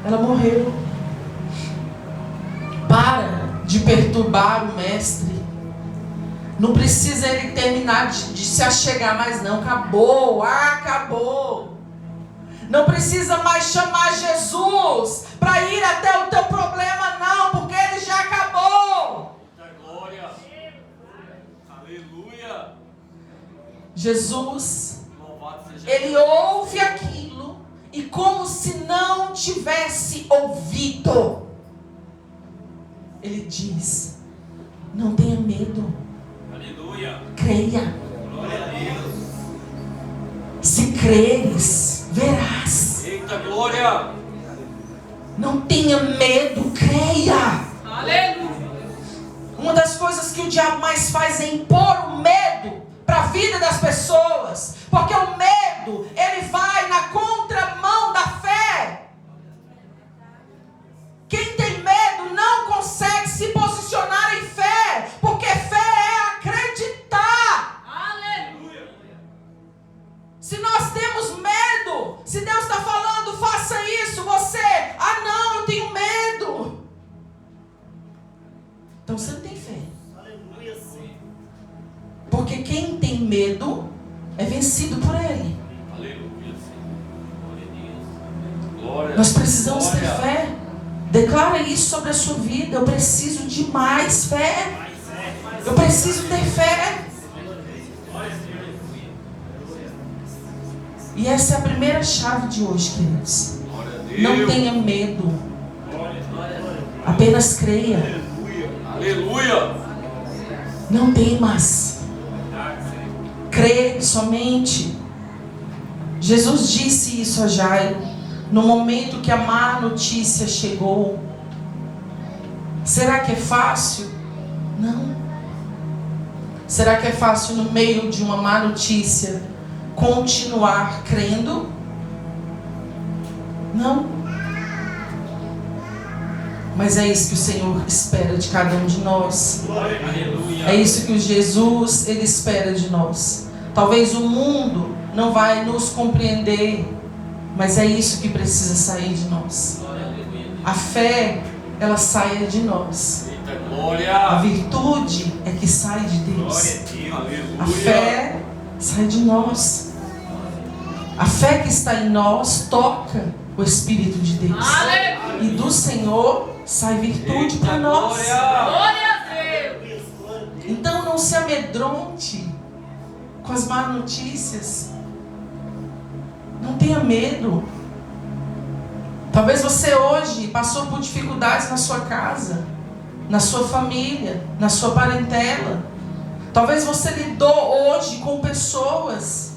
ela morreu. Para de perturbar o mestre. Não precisa ele terminar de se achegar mais não. Acabou, acabou. Não precisa mais chamar Jesus para ir até o teu problema não, porque ele já acabou. Glória. Aleluia. Jesus, ele ouve aquilo e como se não tivesse ouvido, ele diz: não tenha medo. Aleluia. Creia. Glória a Deus. Se creres, verás. Eita glória. Não tenha medo, creia. Aleluia. Uma das coisas que o diabo mais faz é impor o medo para a vida das pessoas. Porque o medo Então você não tem fé. Aleluia, sim. Porque quem tem medo é vencido por ele. Aleluia, Senhor. Nós precisamos ter fé. Declara isso sobre a sua vida. Eu preciso de mais fé. Eu preciso ter fé. E essa é a primeira chave de hoje, queridos. Não tenha medo. Apenas creia. Aleluia. Não temas. Crê somente. Jesus disse isso a Jairo no momento que a má notícia chegou. Será que é fácil? Não. Será que é fácil no meio de uma má notícia continuar crendo? Não. Mas é isso que o Senhor espera de cada um de nós. Aleluia. É isso que Jesus, Ele espera de nós. Talvez o mundo não vai nos compreender, mas é isso que precisa sair de nós. A fé, ela sai de nós. Eita A glória. virtude é que sai de Deus. A Aleluia. fé sai de nós. A fé que está em nós toca o Espírito de Deus. E do Senhor sai virtude para nós. Então não se amedronte com as más notícias. Não tenha medo. Talvez você hoje passou por dificuldades na sua casa, na sua família, na sua parentela. Talvez você lidou hoje com pessoas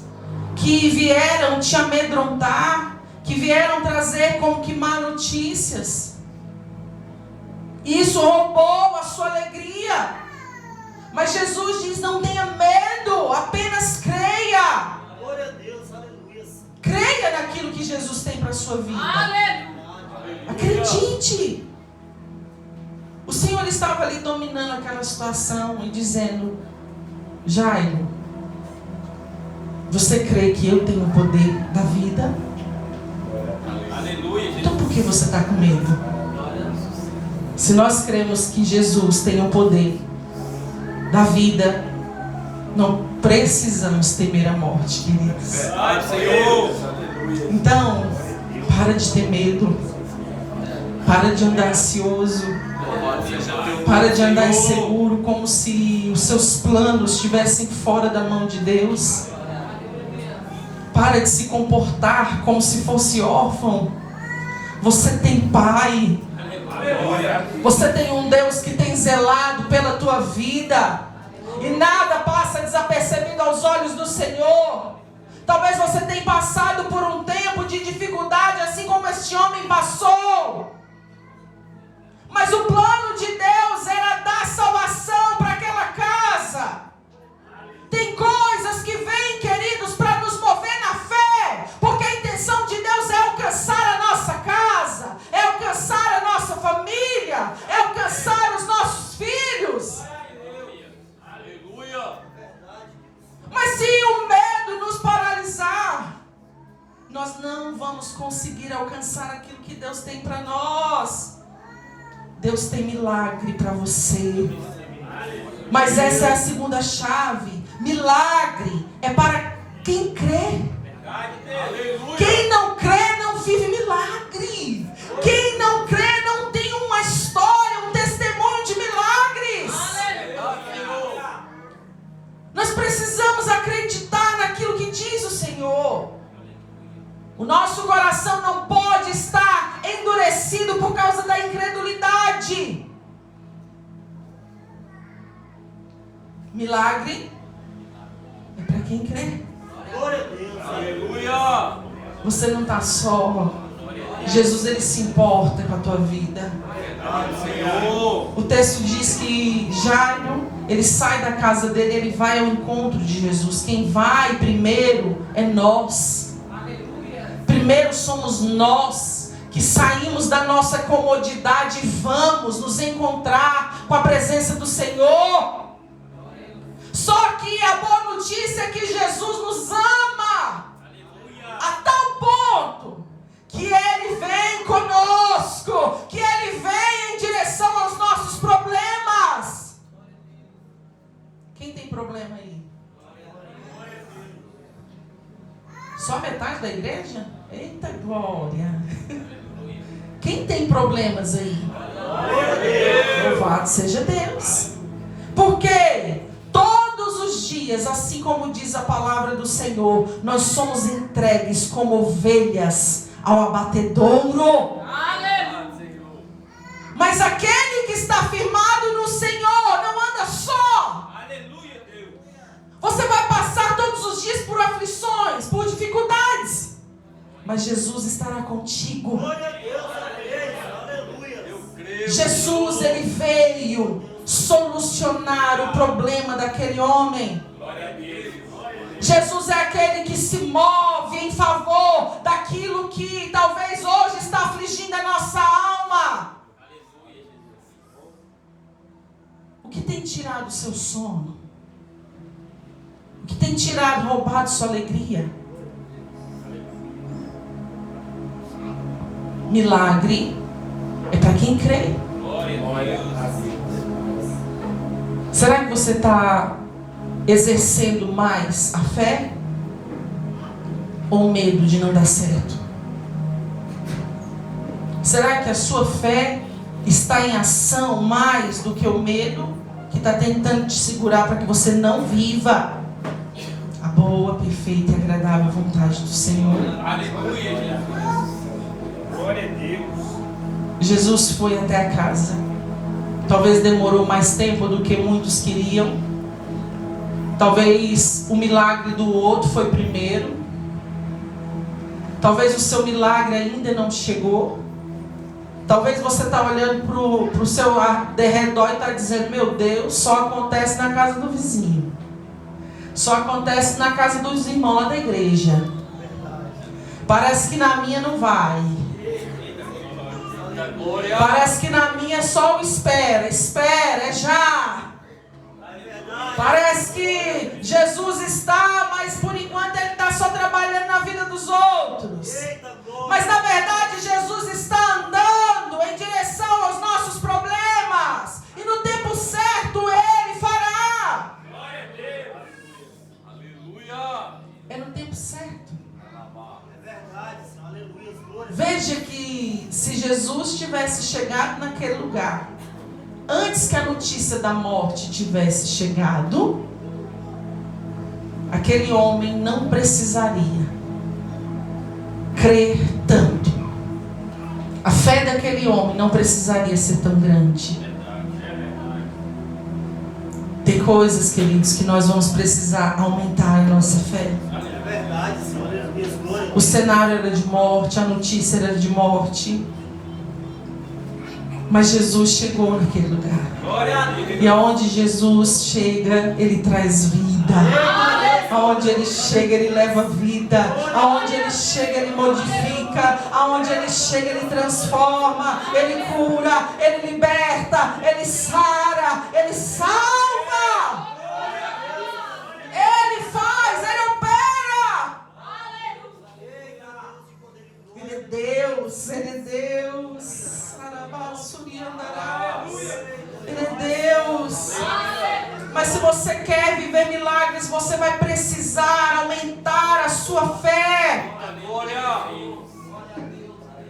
que vieram te amedrontar, que vieram trazer como que má notícias. Isso roubou a sua alegria. Mas Jesus diz: não tenha medo, apenas creia. Glória a Deus, aleluia. Creia naquilo que Jesus tem para a sua vida. Aleluia. Acredite. O Senhor estava ali dominando aquela situação e dizendo: Jairo, você crê que eu tenho o poder da vida? Aleluia. Então por que você está com medo? Se nós cremos que Jesus tem o poder da vida, não precisamos temer a morte, queridos. Verdade, Senhor. Então, para de ter medo. Para de andar ansioso. Louvado seja teu nome, Para de andar Senhor. inseguro, como se os seus planos estivessem fora da mão de Deus. Para de se comportar como se fosse órfão. Você tem pai. Você tem um Deus que tem zelado pela tua vida. E nada passa desapercebido aos olhos do Senhor. Talvez você tenha passado por um tempo de dificuldade, assim como este homem passou. Mas o plano de Deus era dar salvação para aquela casa. Tem coisas que vêm, queridos, para nos mover na fé. Porque a intenção de Deus é alcançar a nossa casa, é alcançar a nossa família, é alcançar os nossos filhos. Aleluia. Mas se o medo nos paralisar, nós não vamos conseguir alcançar aquilo que Deus tem para nós. Deus tem milagre para você. Mas essa é a segunda chave. Milagre é para quem crê. Aleluia. Quem não crê não vive milagre. Quem não crê não tem uma história, um testemunho de milagres. Nós precisamos acreditar naquilo que diz o Senhor. O nosso coração não pode estar endurecido por causa da incredulidade. Milagre é para quem crê. Glória a Deus. Aleluia. Você não está só. Jesus, ele se importa com a tua vida. Verdade, Senhor. O texto diz que Jairo, ele sai da casa dele, ele vai ao encontro de Jesus. Quem vai primeiro é nós. Primeiro somos nós que saímos da nossa comodidade e vamos nos encontrar com a presença do Senhor. Só que a boa notícia é que Jesus nos ama a tal ponto que Ele vem conosco, que Ele vem em direção aos nossos problemas. metade da igreja? Eita glória! Quem tem problemas aí? Louvado seja Deus. Porque todos os dias, assim como diz a palavra do Senhor, nós somos entregues como ovelhas ao abatedouro. Mas aquele que está firmado no Senhor não anda só. Aleluia, Deus. Você vai passar todos os dias por aflições, por dificuldades, mas Jesus estará contigo. Glória a Deus, aleluia. Eu creio. Jesus, ele veio solucionar o problema daquele homem. Glória a Deus. Jesus é aquele que se move em favor daquilo que talvez hoje está afligindo a nossa alma. O que tem tirado o seu sono? O que tem tirado, roubado sua alegria? Milagre é para quem crê. Será que você está exercendo mais a fé ou o medo de não dar certo? Será que a sua fé está em ação mais do que o medo que está tentando te segurar para que você não viva a boa, perfeita e agradável vontade do Senhor? Aleluia. Glória a Deus. Jesus foi até a casa. Talvez demorou mais tempo do que muitos queriam. Talvez o milagre do outro foi primeiro. Talvez o seu milagre ainda não chegou. Talvez você está olhando para o seu derredor e está dizendo: meu Deus, só acontece na casa do vizinho. Só acontece na casa dos irmãos lá da igreja. Parece que na minha não vai. Parece que na minha só o espera, é já. Parece que Jesus está, mas por enquanto ele está só trabalhando na vida dos outros. Mas na verdade Jesus está andando em direção aos nossos problemas. E no tempo certo ele fará. Glória a Deus. Aleluia. É no tempo certo. É verdade, Senhor, aleluia, glória. Veja que se Jesus tivesse chegado naquele lugar antes que a notícia da morte tivesse chegado, aquele homem não precisaria crer tanto. A fé daquele homem não precisaria ser tão grande. Tem coisas, queridos, que nós vamos precisar aumentar em nossa fé. É verdade, Senhor, aleluia, glória. O cenário era de morte, a notícia era de morte. Mas Jesus chegou naquele lugar. Glória a Deus. E aonde Jesus chega, ele traz vida. Aonde ele chega, ele leva vida. Aonde ele chega, ele modifica. Aonde ele chega, ele transforma. Ele cura, ele liberta, ele sara, ele salva. Ele faz, ele opera. Ele é Deus, ele é Deus. Ele é Deus. Mas se você quer viver milagres, você vai precisar aumentar a sua fé.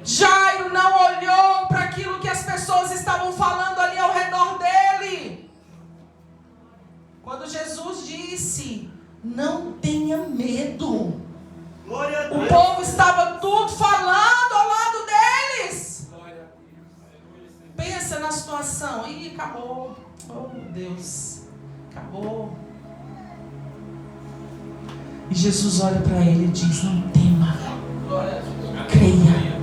Jairo não olhou para aquilo que as pessoas estavam falando ali ao redor dele. Quando Jesus disse: não tenha medo, Glória a o Deus. povo estava tudo falando ao lado deles. Pensa na situação. Ih, acabou. Oh, meu Deus. Acabou. E Jesus olha para ele e diz: não tema. Creia.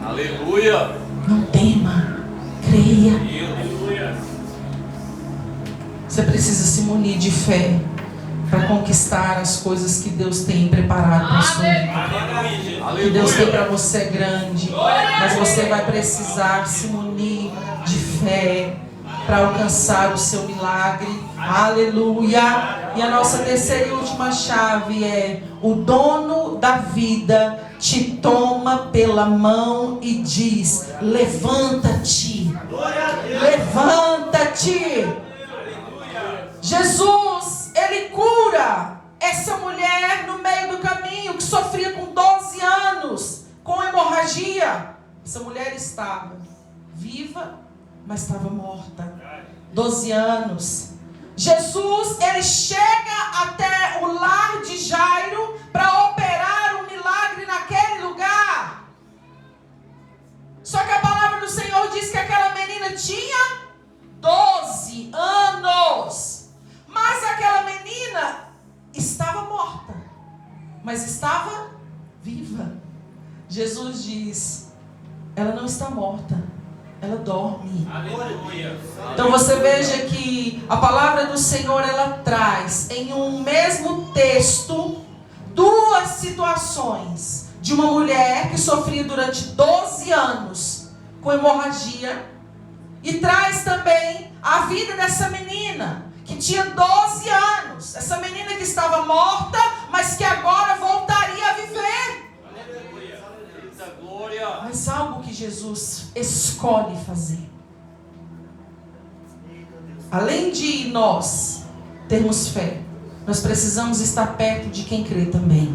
Aleluia. Não tema. Creia. Você precisa se munir de fé para conquistar as coisas que Deus tem preparado para a sua vida. O que Deus tem para você é grande, mas você vai precisar se munir de fé para alcançar o seu milagre. Aleluia! E a nossa terceira e última chave é: o dono da vida te toma pela mão e diz: levanta-te, levanta-te. Jesus, ele cura essa mulher no meio do caminho que hemorragia. Essa mulher estava viva, mas estava morta. 12 anos. Jesus, ele chega até o lar de Jairo para operar um milagre naquele lugar. Só que a palavra do Senhor diz que aquela menina tinha 12 anos. Mas aquela menina estava morta, mas estava viva. Jesus diz: ela não está morta, ela dorme. Aleluia. Então você veja que a palavra do Senhor, ela traz em um mesmo texto duas situações de uma mulher que sofria durante 12 anos com hemorragia, e traz também a vida dessa menina que tinha 12 anos. Essa menina que estava morta, mas que agora voltaria a viver. Aleluia. Eita glória. Mas algo que Jesus escolhe fazer. Além de nós termos fé, nós precisamos estar perto de quem crê também.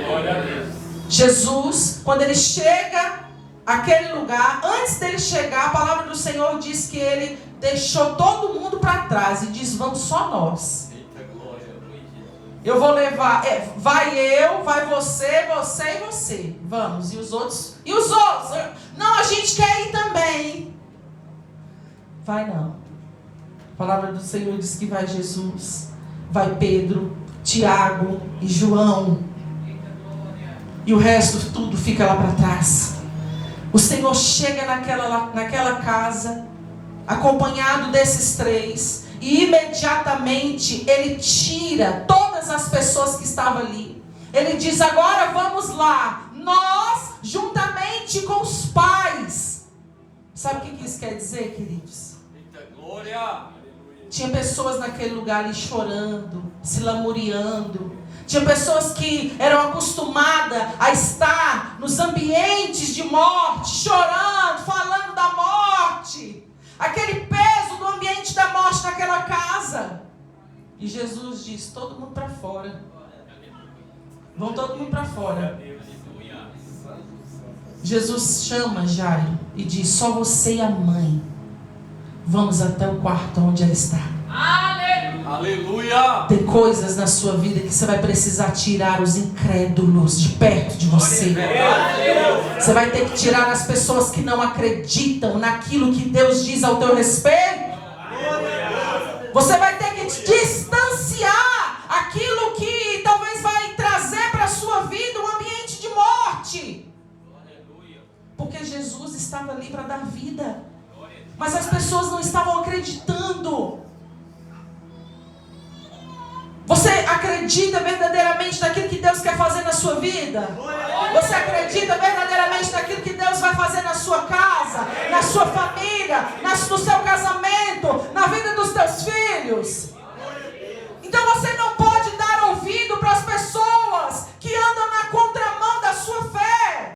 Glória a Deus. Jesus, quando ele chega àquele lugar, antes dele chegar, a palavra do Senhor diz que ele deixou todo mundo para trás e diz: vamos só nós. Eita glória. Eu vou levar, vai eu, vai você, você e você. Vamos, e os outros? E os outros? Não, a gente quer ir também. Vai não. A palavra do Senhor diz que vai Jesus, vai Pedro, Tiago e João. E o resto tudo fica lá para trás. O Senhor chega naquela casa, acompanhado desses três, e imediatamente ele tira todas as pessoas que estavam ali. Ele diz: agora vamos lá, nós juntamente com os pais. Sabe o que isso quer dizer, queridos? Eita glória. Tinha pessoas naquele lugar ali chorando, se lamuriando. Tinha pessoas que eram acostumadas a estar nos ambientes de morte, chorando, falando da morte. Aquele peso do ambiente da morte naquela casa. E Jesus diz: todo mundo para fora. Vão todo mundo para fora. Jesus chama Jairo e diz: só você e a mãe. Vamos até o quarto onde ela está. Aleluia. Tem coisas na sua vida que você vai precisar tirar os incrédulos de perto de você. Você vai ter que tirar as pessoas que não acreditam naquilo que Deus diz ao teu respeito. Você vai ter que distanciar aquilo que talvez vai trazer para a sua vida um ambiente de morte. Porque Jesus estava ali para dar vida. Mas as pessoas não estavam acreditando. Você acredita verdadeiramente naquilo que Deus quer fazer na sua vida? Você acredita verdadeiramente naquilo que Deus vai fazer na sua casa, na sua família, no seu casamento, na vida dos teus filhos?